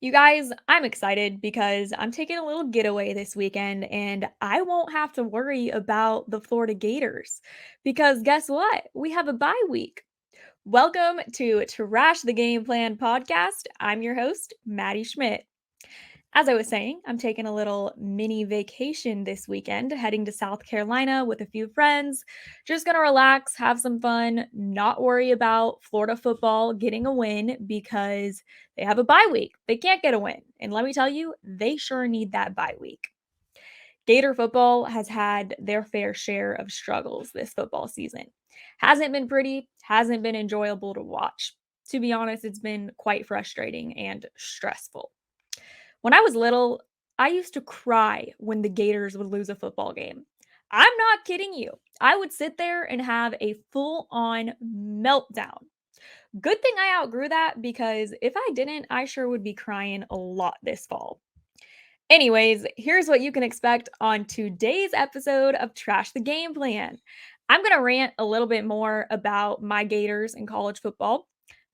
You guys, I'm excited because I'm taking a little getaway this weekend and I won't have to worry about the Florida Gators because guess what? We have a bye week. Welcome to Trash the Game Plan podcast. I'm your host, Maddie Schmidt. As I was saying, I'm taking a little mini vacation this weekend, heading to South Carolina with a few friends. Just gonna relax, have some fun, not worry about Florida football getting a win because they have a bye week. They can't get a win. And let me tell you, they sure need that bye week. Gator football has had their fair share of struggles this football season. Hasn't been pretty, hasn't been enjoyable to watch. To be honest, it's been quite frustrating and stressful. When I was little, I used to cry when the Gators would lose a football game. I'm not kidding you. I would sit there and have a full on meltdown. Good thing I outgrew that because if I didn't, I sure would be crying a lot this fall. Anyways, here's what you can expect on today's episode of Trash the Game Plan. I'm going to rant a little bit more about my Gators in college football.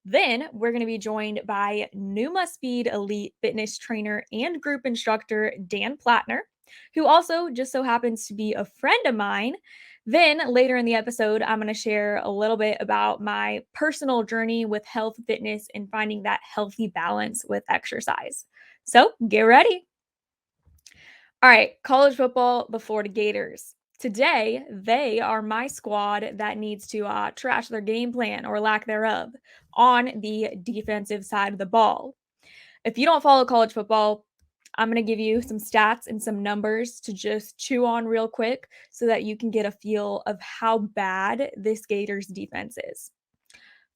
Then we're going to be joined by NUMA Speed Elite fitness trainer and group instructor Dan Plattner, who also just so happens to be a friend of mine. Then later in the episode, I'm going to share a little bit about my personal journey with health, fitness, and finding that healthy balance with exercise. So get ready. All right, college football, the Florida Gators. Today, they are my squad that needs to trash their game plan or lack thereof on the defensive side of the ball. If you don't follow college football, I'm going to give you some stats and some numbers to just chew on real quick so that you can get a feel of how bad this Gators defense is.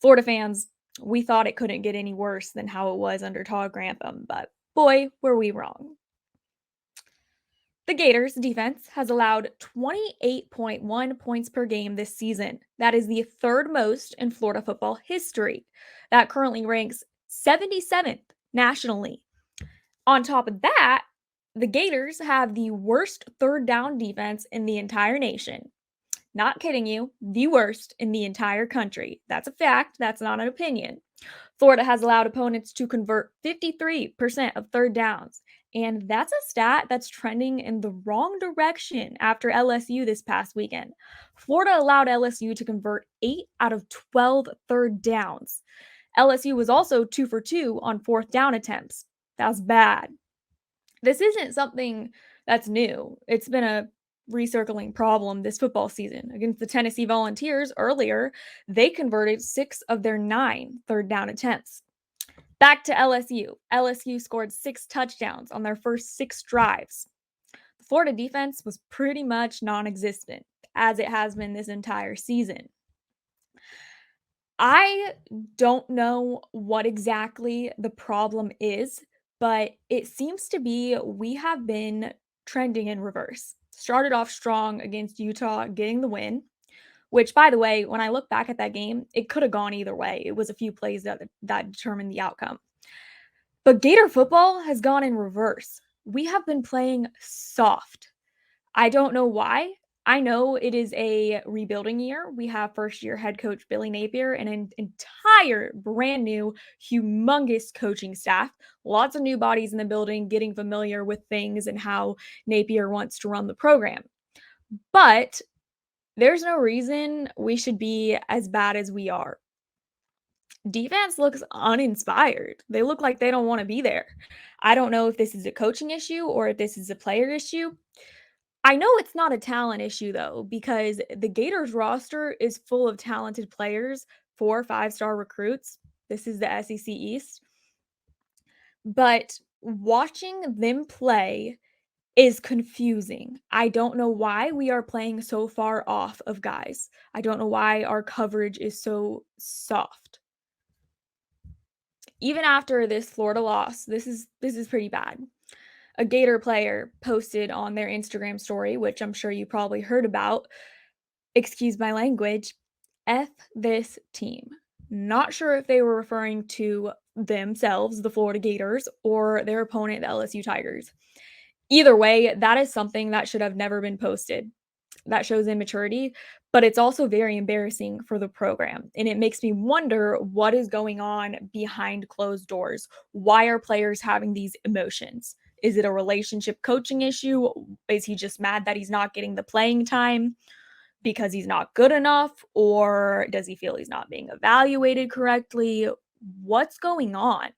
Florida fans, we thought it couldn't get any worse than how it was under Todd Grantham, but boy, were we wrong. The Gators defense has allowed 28.1 points per game this season. That is the third most in Florida football history. That currently ranks 77th nationally. On top of that, the Gators have the worst third down defense in the entire nation. Not kidding you, the worst in the entire country. That's a fact, that's not an opinion. Florida has allowed opponents to convert 53% of third downs. And that's a stat that's trending in the wrong direction after LSU this past weekend. Florida allowed LSU to convert 8 out of 12 third downs. LSU was also 2 for 2 on fourth down attempts. That's bad. This isn't something that's new. It's been a recircling problem this football season. Against the Tennessee Volunteers earlier, they converted 6 of their 9 third down attempts. Back to LSU. LSU scored 6 touchdowns on their first 6 drives. The Florida defense was pretty much non existent, as it has been this entire season. I don't know what exactly the problem is, but it seems to be we have been trending in reverse. Started off strong against Utah, getting the win, which, by the way, when I look back at that game, it could have gone either way. It was a few plays that determined the outcome. But Gator football has gone in reverse. We have been playing soft. I don't know why. I know it is a rebuilding year. We have first year head coach Billy Napier and an entire brand new, humongous coaching staff. Lots of new bodies in the building, getting familiar with things and how Napier wants to run the program. But there's no reason we should be as bad as we are. Defense looks uninspired. They look like they don't want to be there. I don't know if this is a coaching issue or if this is a player issue. I know it's not a talent issue though, because the Gators roster is full of talented players, 4 5-star recruits. This is the SEC East. But watching them play is confusing. I don't know why we are playing so far off of guys. I don't know why our coverage is so soft. Even after this Florida loss, this is pretty bad. A Gator player posted on their Instagram story, which I'm sure you probably heard about, excuse my language, F this team. Not sure if they were referring to themselves, the Florida Gators, or their opponent, the LSU Tigers. Either way, that is something that should have never been posted. That shows immaturity, but it's also very embarrassing for the program. And it makes me wonder what is going on behind closed doors. Why are players having these emotions? Is it a relationship coaching issue? Is he just mad that he's not getting the playing time because he's not good enough? Or does he feel he's not being evaluated correctly? What's going on?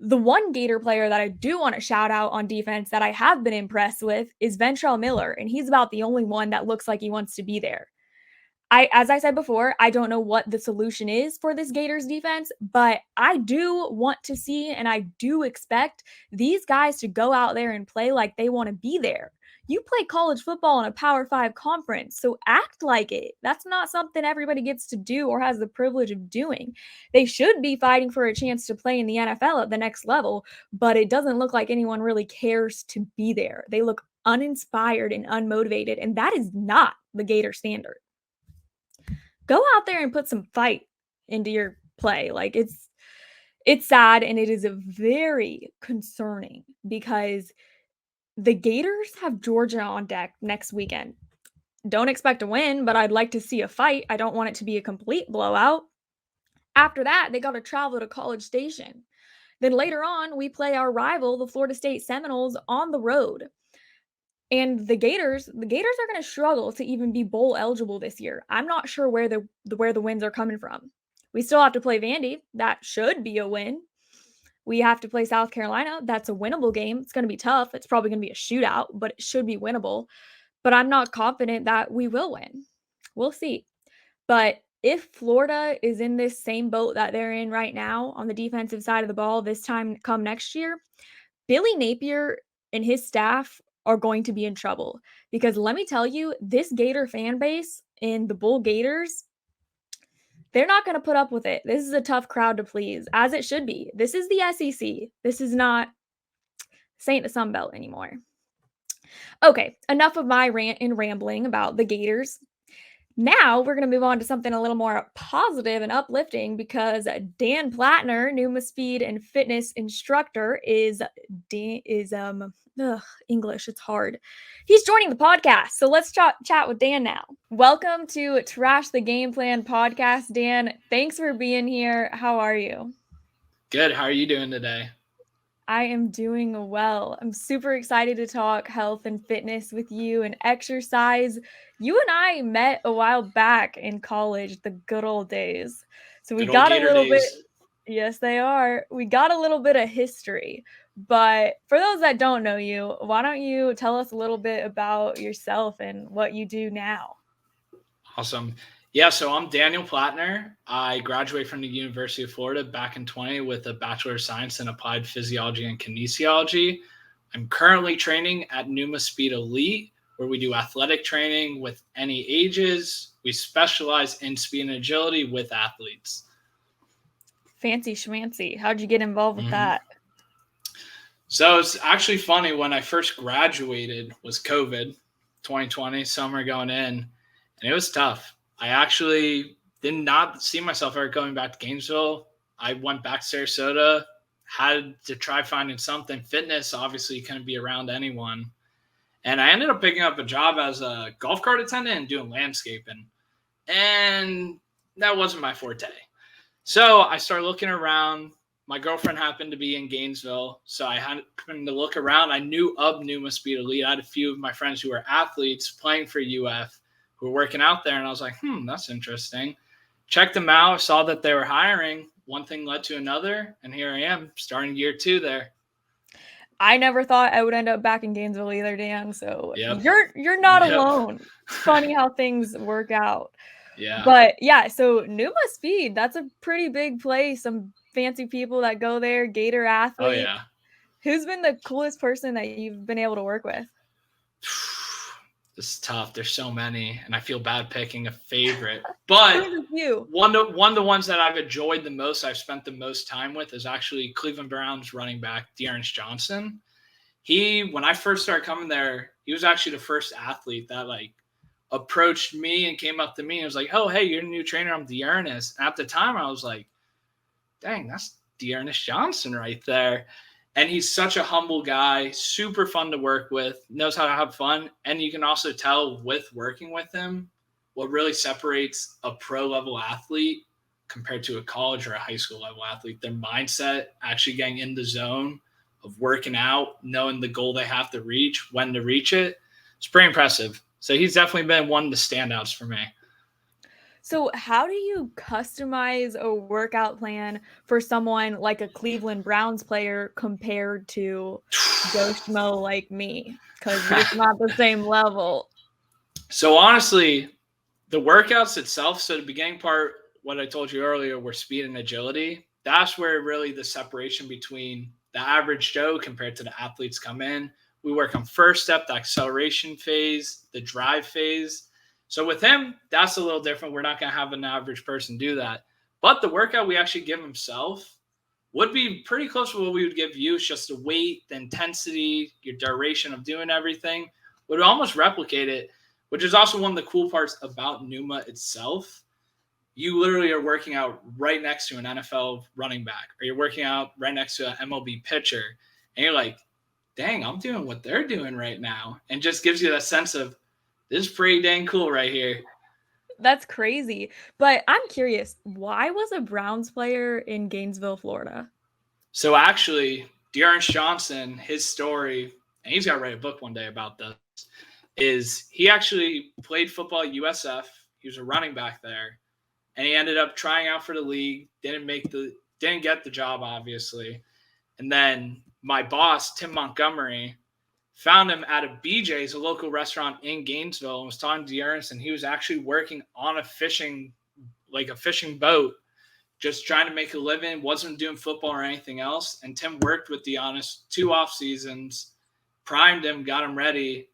The one Gator player that I do want to shout out on defense that I have been impressed with is Ventrell Miller, and he's about the only one that looks like he wants to be there. As I said before, I don't know what the solution is for this Gators defense, but I do want to see and I do expect these guys to go out there and play like they want to be there. You play college football in a Power 5 conference, so act like it. That's not something everybody gets to do or has the privilege of doing. They should be fighting for a chance to play in the NFL at the next level, but it doesn't look like anyone really cares to be there. They look uninspired and unmotivated, and that is not the Gator standard. Go out there and put some fight into your play. Like it's sad and it is very concerning because the Gators have Georgia on deck next weekend. Don't expect a win, but I'd like to see a fight. I don't want it to be a complete blowout. After that, they got to travel to College Station. Then later on, we play our rival, the Florida State Seminoles, on the road. And the Gators are going to struggle to even be bowl eligible this year. I'm not sure where the wins are coming from. We still have to play Vandy. That should be a win. We have to play South Carolina. That's a winnable game. It's going to be tough. It's probably going to be a shootout, but it should be winnable. But I'm not confident that we will win. We'll see. But if Florida is in this same boat that they're in right now on the defensive side of the ball this time come next year, Billy Napier and his staff are going to be in trouble because let me tell you, this Gator fan base in the Bull Gators, they're not going to put up with it. This is a tough crowd to please, as it should be. This is the SEC. This is not Saint the Sun Belt anymore. Okay, enough of my rant and rambling about the Gators. Now we're going to move on to something a little more positive and uplifting because Dan Plattner, NUMA speed and fitness instructor, is English. It's hard. He's joining the podcast, so let's chat with Dan now. Welcome to Trash the Game Plan podcast, Dan. Thanks for being here. How are you? Good. How are you doing today? I am doing well. I'm super excited to talk health and fitness with you and exercise. You and I met a while back in college, the good old days. So we got a little bit. Yes, they are. We got a little bit of history. But for those that don't know you, why don't you tell us a little bit about yourself and what you do now? Awesome. Yeah, so I'm Daniel Plattner. I graduated from the University of Florida back in 20 with a Bachelor of Science in Applied Physiology and Kinesiology. I'm currently training at NUMA Speed Elite, where we do athletic training with any ages. We specialize in speed and agility with athletes. Fancy schmancy. How'd you get involved with that? So it's actually funny. When I first graduated was COVID, 2020, summer going in, and it was tough. I actually did not see myself ever going back to Gainesville. I went back to Sarasota, had to try finding something. Fitness obviously couldn't be around anyone. And I ended up picking up a job as a golf cart attendant and doing landscaping. And that wasn't my forte. So I started looking around. My girlfriend happened to be in Gainesville, so I happened to look around. I knew of NUMA Speed Elite. I had a few of my friends who were athletes playing for UF who were working out there, and I was like, that's interesting. Checked them out, saw that they were hiring. One thing led to another, and here I am, starting year 2 there. I never thought I would end up back in Gainesville either, Dan. So you're not alone. It's funny how things work out. Yeah. But yeah, so NUMA Speed, that's a pretty big place. Some fancy people that go there, Gator athletes. Oh, yeah. Who's been the coolest person that you've been able to work with? This is tough. There's so many, and I feel bad picking a favorite. But one of the ones that I've enjoyed the most, I've spent the most time with, is actually Cleveland Browns running back Dearness Johnson. When I first started coming there, he was actually the first athlete that approached me and came up to me and was like, "Oh, hey, you're a new trainer. I'm Dearness." At the time, I was like, "Dang, that's Dearness Johnson right there." And he's such a humble guy, super fun to work with, knows how to have fun. And you can also tell with working with him what really separates a pro level athlete compared to a college or a high school level athlete. Their mindset, actually getting in the zone of working out, knowing the goal they have to reach, when to reach it. It's pretty impressive. So he's definitely been one of the standouts for me. So, how do you customize a workout plan for someone like a Cleveland Browns player compared to Joe Schmo like me? Because it's not the same level. So honestly, the workouts itself, so the beginning part, what I told you earlier, were speed and agility. That's where really the separation between the average Joe compared to the athletes come in. We work on first step, the acceleration phase, the drive phase. So with him, that's a little different. We're not going to have an average person do that. But the workout we actually give himself would be pretty close to what we would give you. It's just the weight, the intensity, your duration of doing everything would almost replicate it, which is also one of the cool parts about NUMA itself. You literally are working out right next to an NFL running back, or you're working out right next to an MLB pitcher, and you're like, dang, I'm doing what they're doing right now. And just gives you that sense of, this is pretty dang cool right here. That's crazy. But I'm curious, why was a Browns player in Gainesville, Florida? So actually, Dearness Johnson, his story, and he's got to write a book one day about this, is he actually played football at USF. He was a running back there, and he ended up trying out for the league. Didn't get the job, obviously. And then my boss, Tim Montgomery, found him at a BJ's, a local restaurant in Gainesville, and was talking to Dearness, and he was actually working on a fishing boat, just trying to make a living, wasn't doing football or anything else. And Tim worked with Dearness 2 off seasons, primed him, got him ready.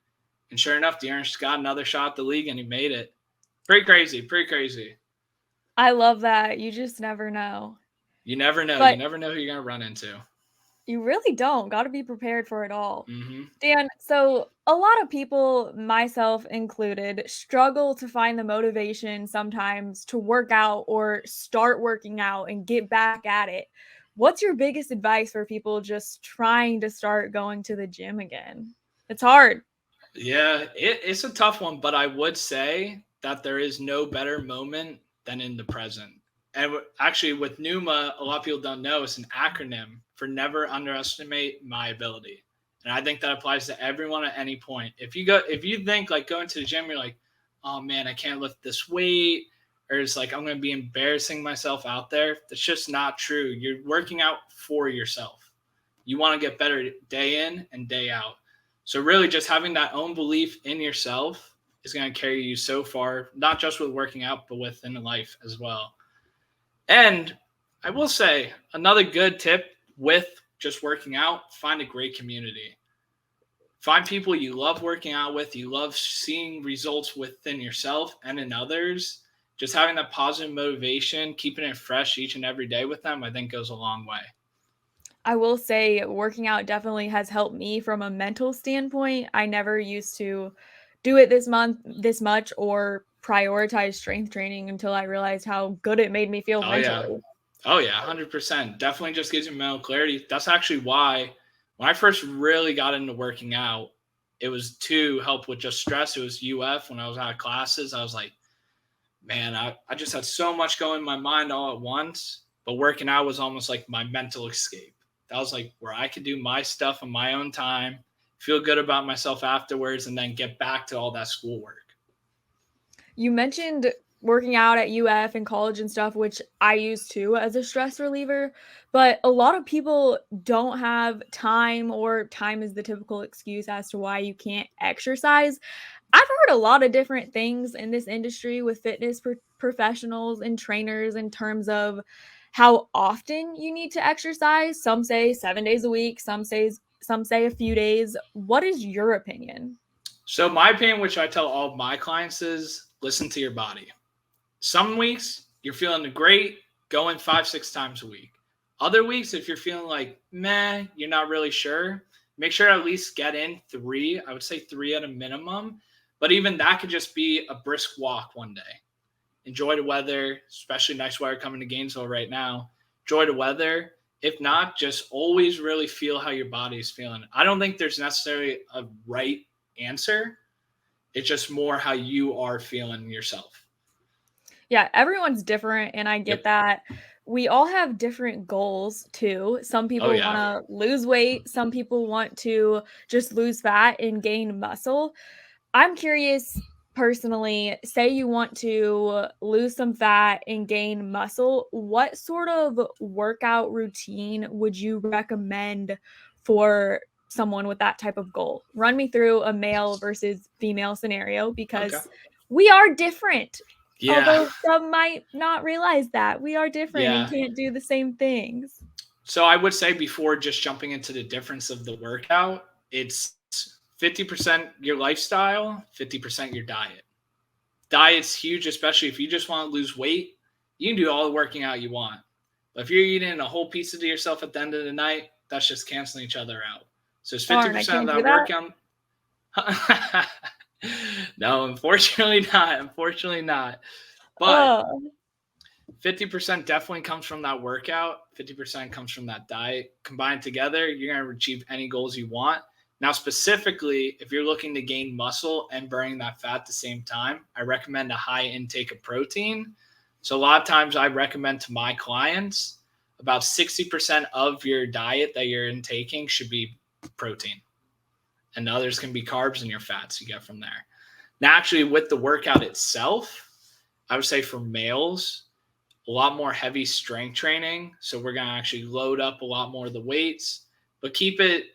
And sure enough, Dearness got another shot at the league and he made it. Pretty crazy. I love that. You just never know. You never know. But You never know who you're going to run into. you really don't. Got to be prepared for it all. Mm-hmm. Dan, so a lot of people, myself included, struggle to find the motivation sometimes to work out or start working out and get back at it. What's your biggest advice for people just trying to start going to the gym again? It's hard. Yeah, it's a tough one, but I would say that there is no better moment than in the present. And actually, with NUMA, a lot of people don't know it's an acronym for never underestimate my ability. And I think that applies to everyone at any point. If you think like going to the gym, you're like, oh man, I can't lift this weight, or it's like I'm going to be embarrassing myself out there. That's just not true. You're working out for yourself. You want to get better day in and day out. So really just having that own belief in yourself is going to carry you so far, not just with working out, but within life as well. And I will say another good tip with just working out, find a great community. Find people you love working out with, you love seeing results within yourself and in others. Just having that positive motivation, keeping it fresh each and every day with them, I think goes a long way. I will say working out definitely has helped me from a mental standpoint. I never used to do it this much or prioritize strength training until I realized how good it made me feel Oh, yeah. mentally. Oh, yeah, 100%. Definitely just gives you mental clarity. That's actually why when I first really got into working out, it was to help with just stress. It was UF when I was out of classes. I was like, man, I just had so much going in my mind all at once, but working out was almost like my mental escape. That was like where I could do my stuff in my own time, feel good about myself afterwards, and then get back to all that schoolwork. You mentioned working out at UF and college and stuff, which I use too as a stress reliever, but a lot of people don't have time, or time is the typical excuse as to why you can't exercise. I've heard a lot of different things in this industry with fitness professionals and trainers in terms of how often you need to exercise. Some say 7 days a week, some say a few days. What is your opinion? So my opinion, which I tell all of my clients, is listen to your body. Some weeks you're feeling great, going 5-6 times a week. Other weeks, if you're feeling like, meh, you're not really sure, make sure to at least get in 3. I would say 3 at a minimum. But even that could just be a brisk walk one day. Enjoy the weather, especially nice weather coming to Gainesville right now. Enjoy the weather. If not, just always really feel how your body is feeling. I don't think there's necessarily a right answer. It's just more how you are feeling yourself. Yeah, everyone's different, and I get Yep. that. We all have different goals too. Some Oh, people yeah. wanna lose weight, some people want to just lose fat and gain muscle. I'm curious personally, say you want to lose some fat and gain muscle, what sort of workout routine would you recommend for someone with that type of goal? Run me through a male versus female scenario Okay. because we are different. Yeah. Although some might not realize that we are different and Yeah. can't do the same things. So I would say before just jumping into the difference of the workout, it's 50% your lifestyle, 50% your diet. Diet's huge, especially if you just want to lose weight. You can do all the working out you want. But if you're eating a whole pizza to yourself at the end of the night, that's just canceling each other out. So it's Darn, I 50% of can't do that that? workout. No, unfortunately not. Unfortunately not. But Oh. 50% definitely comes from that workout. 50% comes from that diet. Combined together, you're going to achieve any goals you want. Now, specifically, if you're looking to gain muscle and burning that fat at the same time, I recommend a high intake of protein. So a lot of times I recommend to my clients about 60% of your diet that you're intaking should be protein. And the others can be carbs and your fats you get from there. Now, actually, with the workout itself, I would say for males, a lot more heavy strength training. So we're going to actually load up a lot more of the weights, but keep it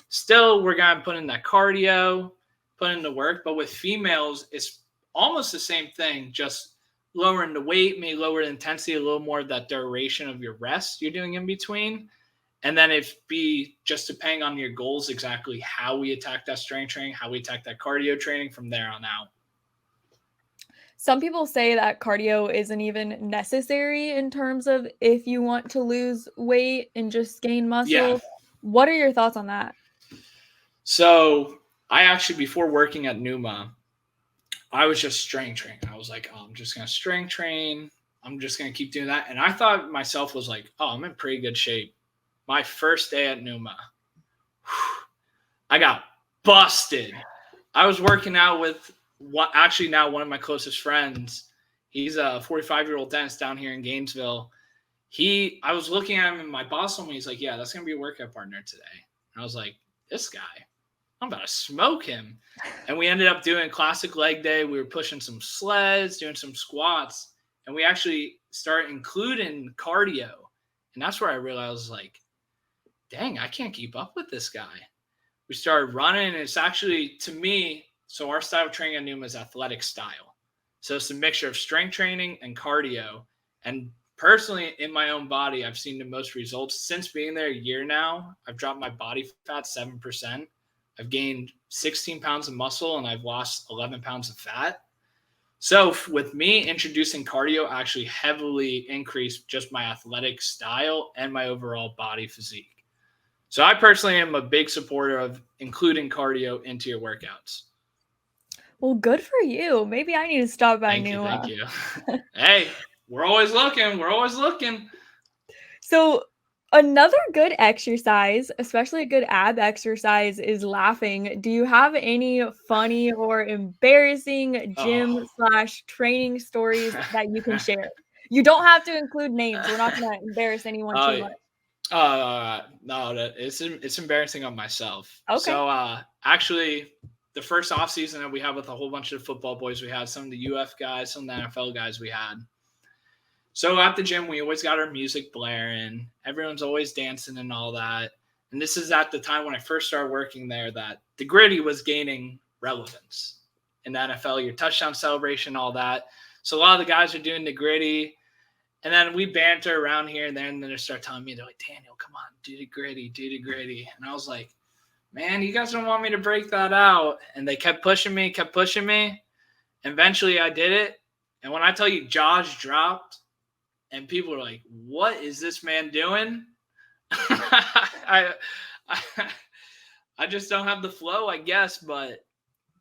still. We're going to put in that cardio, put in the work. But with females, it's almost the same thing, just lowering the weight, maybe lower the intensity, a little more of that duration of your rest you're doing in between. And then if be just depending on your goals, exactly how we attack that strength training, how we attack that cardio training from there on out. Some people say that cardio isn't even necessary in terms of if you want to lose weight and just gain Yeah. muscle. What are your thoughts on that? So I actually, before working at NUMA, I was just strength training. I was like, oh, I'm just going to strength train. I'm just going to keep doing that. And I thought myself was like, oh, I'm in pretty good shape. My first day at NUMA, I got busted. I was working out with actually now one of my closest friends. He's a 45-year-old dentist down here in Gainesville. I was looking at him and my boss told me, he's like, yeah, that's going to be a workout partner today. And I was like, this guy, I'm about to smoke him. And we ended up doing classic leg day. We were pushing some sleds, doing some squats, and we actually started including cardio. And that's where I realized, like, dang, I can't keep up with this guy. We started running, and it's actually, to me, so our style of training at NUMA is athletic style. So it's a mixture of strength training and cardio. And personally, in my own body, I've seen the most results since being there a year now. I've dropped my body fat 7%. I've gained 16 pounds of muscle, and I've lost 11 pounds of fat. So with me, introducing cardio actually heavily increased just my athletic style and my overall body physique. So I personally am a big supporter of including cardio into your workouts. Well, good for you. Maybe I need to stop by Thank you. NUMA. Thank you. Hey, we're always looking. We're always looking. So, another good exercise, especially a good ab exercise, is laughing. Do you have any funny or embarrassing Oh. gym/training stories that you can share? You don't have to include names. We're not gonna embarrass anyone too Oh, much. no, it's embarrassing on myself. Okay. So actually, the first off season that we had with a whole bunch of football boys, we had some of the UF guys, some of the NFL guys we had. So at the gym, we always got our music blaring. Everyone's always dancing and all that. And this is at the time when I first started working there that the gritty was gaining relevance in the NFL, your touchdown celebration, all that. So a lot of the guys are doing the gritty. And then we banter around here and there, and then they start telling me, they're like, Daniel, come on, do the gritty, do the gritty. And I was like, man, you guys don't want me to break that out. And they kept pushing me. Eventually I did it. And when I tell you jaws dropped and people are like, what is this man doing? I just don't have the flow, I guess, but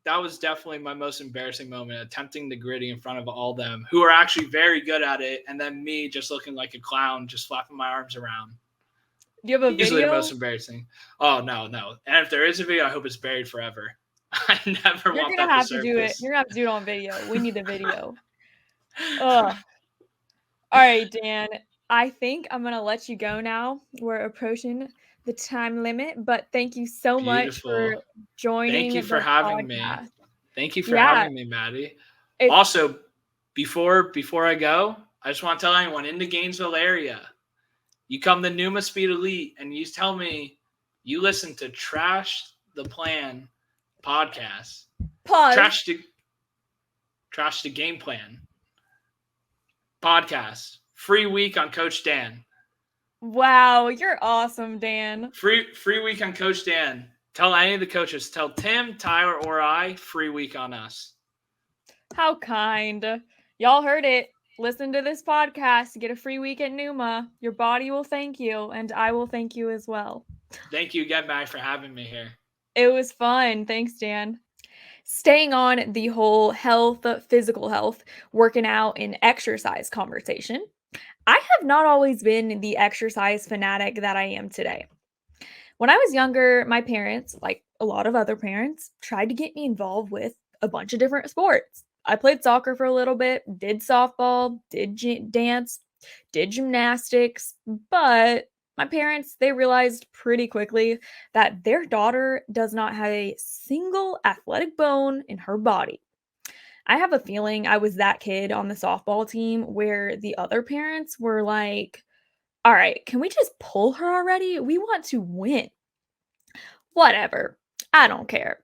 that was definitely my most embarrassing moment, attempting the gritty in front of all them who are actually very good at it. And then me just looking like a clown, just flapping my arms around. Do you have a Easily the most video? embarrassing. Oh no, no. And if there is a video, I hope it's buried forever. I never You're want gonna that to have to do it. surface. You're gonna have to do it on video. We need the video. Ugh. All right, Dan. I think I'm gonna let you go now. We're approaching the time limit, but thank you so much for Beautiful. Thank joining you for the having me. podcast. Thank you for Yeah, having me, Maddie. it's Also, before I go, I just want to tell anyone in the Gainesville area, you come to NUMA Speed Elite and you tell me you listen to Trash the Plan podcast. pause. Trash the Game Plan podcast. Free week on Coach Dan. Wow, you're awesome, Dan. Free week on Coach Dan. Tell any of the coaches. Tell Tim, Tyler, or I. Free week on us. How kind. Y'all heard it. Listen to this podcast. Get a free week at NUMA. Your body will thank you, and I will thank you as well. Thank you again, Maddie, for having me here. It was fun. Thanks, Dan. Staying on the whole health, physical health, working out, and exercise conversation, I have not always been the exercise fanatic that I am today. When I was younger, my parents, like a lot of other parents, tried to get me involved with a bunch of different sports. I played soccer for a little bit, did softball, did dance, did gymnastics, but my parents, they realized pretty quickly that their daughter does not have a single athletic bone in her body. I have a feeling I was that kid on the softball team where the other parents were like, all right, can we just pull her already? We want to win. Whatever. I don't care.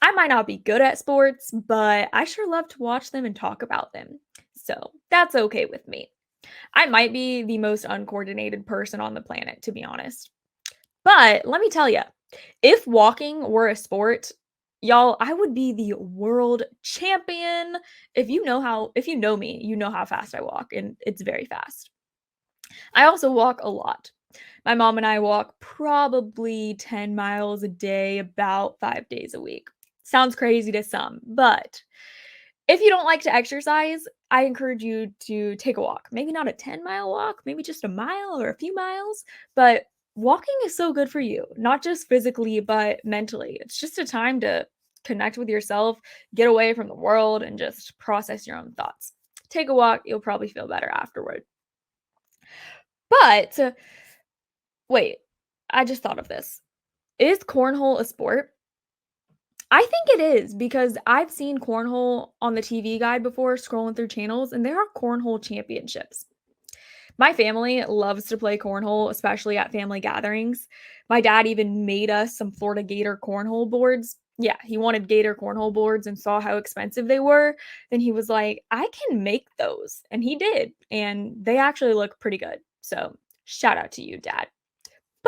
I might not be good at sports, but I sure love to watch them and talk about them. So that's okay with me. I might be the most uncoordinated person on the planet, to be honest. But let me tell you, if walking were a sport, y'all, I would be the world champion. If you know me, you know how fast I walk, and it's very fast. I also walk a lot. My mom and I walk probably 10 miles a day, about 5 days a week. Sounds crazy to some, but if you don't like to exercise, I encourage you to take a walk. Maybe not a 10-mile walk, maybe just a mile or a few miles, but walking is so good for you, not just physically, but mentally. It's just a time to connect with yourself, get away from the world, and just process your own thoughts. Take a walk, you'll probably feel better afterward. But wait, I just thought of this. Is cornhole a sport? I think it is because I've seen cornhole on the TV guide before scrolling through channels, and there are cornhole championships. My family loves to play cornhole, especially at family gatherings. My dad even made us some Florida Gator cornhole boards. Yeah, he wanted Gator cornhole boards and saw how expensive they were. Then he was like, I can make those. And he did. And they actually look pretty good. So shout out to you, Dad.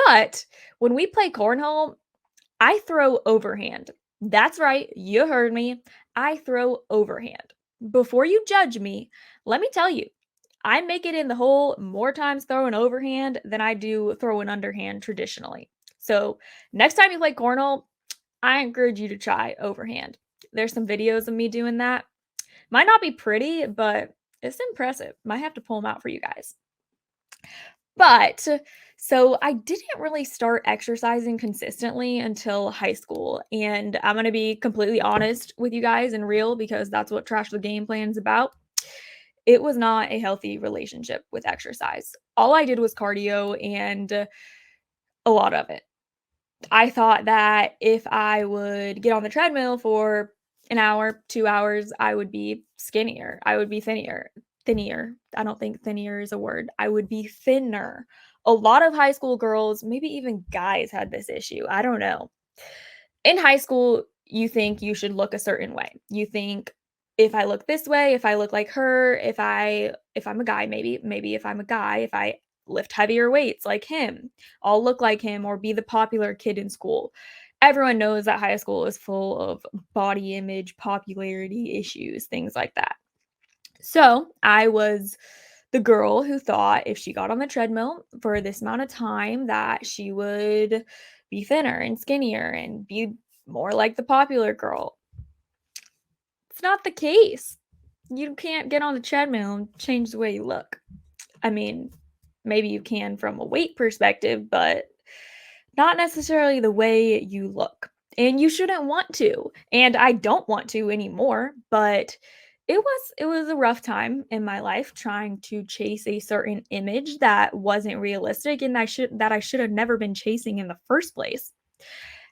But when we play cornhole, I throw overhand. That's right, you heard me. I throw overhand. Before you judge me, let me tell you, I make it in the hole more times throwing overhand than I do throwing underhand traditionally. So, next time you play cornhole, I encourage you to try overhand. There's some videos of me doing that. Might not be pretty, but it's impressive. Might have to pull them out for you guys. But so I didn't really start exercising consistently until high school. And I'm going to be completely honest with you guys and real because that's what Trash the Game Plan is about. It was not a healthy relationship with exercise. All I did was cardio and a lot of it. I thought that if I would get on the treadmill for an hour, 2 hours, I would be skinnier. I would be thinner. I don't think thinner is a word. I would be thinner. A lot of high school girls, maybe even guys had this issue. I don't know. In high school, you think you should look a certain way. You think if I look this way, if I look like her, if I'm a guy, maybe if I'm a guy, if I lift heavier weights like him, I'll look like him or be the popular kid in school. Everyone knows that high school is full of body image, popularity issues, things like that. So I was the girl who thought if she got on the treadmill for this amount of time that she would be thinner and skinnier and be more like the popular girl. It's not the case. You can't get on the treadmill and change the way you look. I mean, Maybe you can from a weight perspective, but not necessarily the way you look. And you shouldn't want to. And I don't want to anymore, but it was a rough time in my life trying to chase a certain image that wasn't realistic and I should have never been chasing in the first place.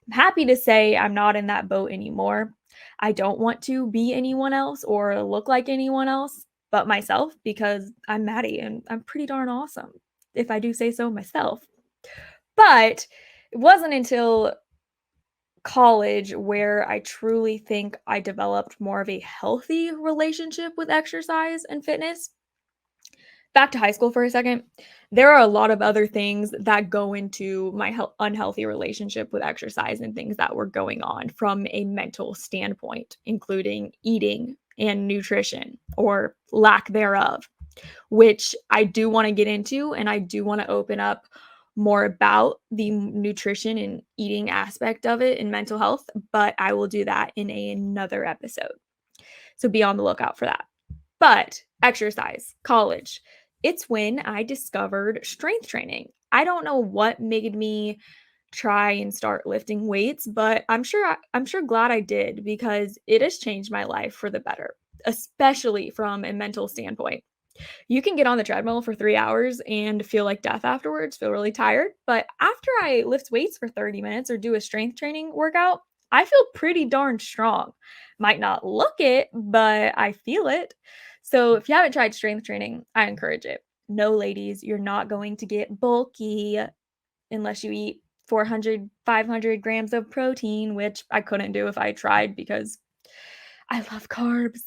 I'm happy to say I'm not in that boat anymore. I don't want to be anyone else or look like anyone else but myself because I'm Maddie and I'm pretty darn awesome, if I do say so myself. But it wasn't until college where I truly think I developed more of a healthy relationship with exercise and fitness. Back to high school for a second. There are a lot of other things that go into my unhealthy relationship with exercise and things that were going on from a mental standpoint, including eating and nutrition or lack thereof, which I do want to get into and I do want to open up more about the nutrition and eating aspect of it and mental health, but I will do that in another episode. So be on the lookout for that. But exercise, college, it's when I discovered strength training. I don't know what made me try and start lifting weights, but I'm sure glad I did because it has changed my life for the better, especially from a mental standpoint. You can get on the treadmill for 3 hours and feel like death afterwards, feel really tired, but after I lift weights for 30 minutes or do a strength training workout, I feel pretty darn strong. Might not look it, but I feel it. So if you haven't tried strength training, I encourage it. No, ladies, you're not going to get bulky unless you eat 400, 500 grams of protein, which I couldn't do if I tried because I love carbs.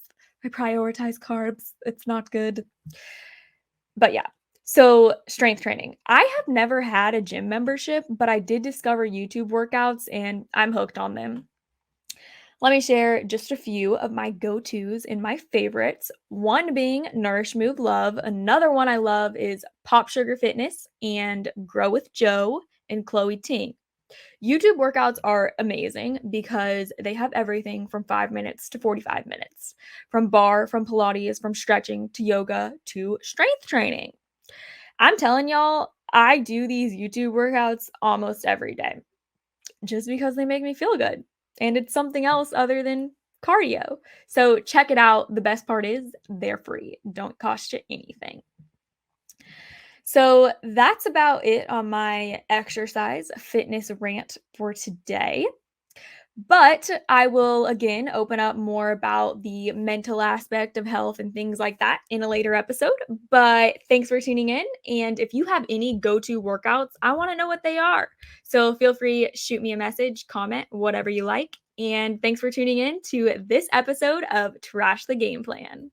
I prioritize carbs. It's not good. But yeah. So, strength training. I have never had a gym membership, but I did discover YouTube workouts and I'm hooked on them. Let me share just a few of my go-tos and my favorites. One being Nourish Move Love. Another one I love is Pop Sugar Fitness and Grow with Joe and Chloe Ting. YouTube workouts are amazing because they have everything from 5 minutes to 45 minutes, from bar, from Pilates, from stretching to yoga to strength training. I'm telling y'all, I do these YouTube workouts almost every day just because they make me feel good. And it's something else other than cardio. So check it out. The best part is they're free, don't cost you anything. So that's about it on my exercise fitness rant for today. But I will again open up more about the mental aspect of health and things like that in a later episode. But thanks for tuning in. And if you have any go to workouts, I want to know what they are. So feel free, shoot me a message, comment, whatever you like. And thanks for tuning in to this episode of Trash the Game Plan.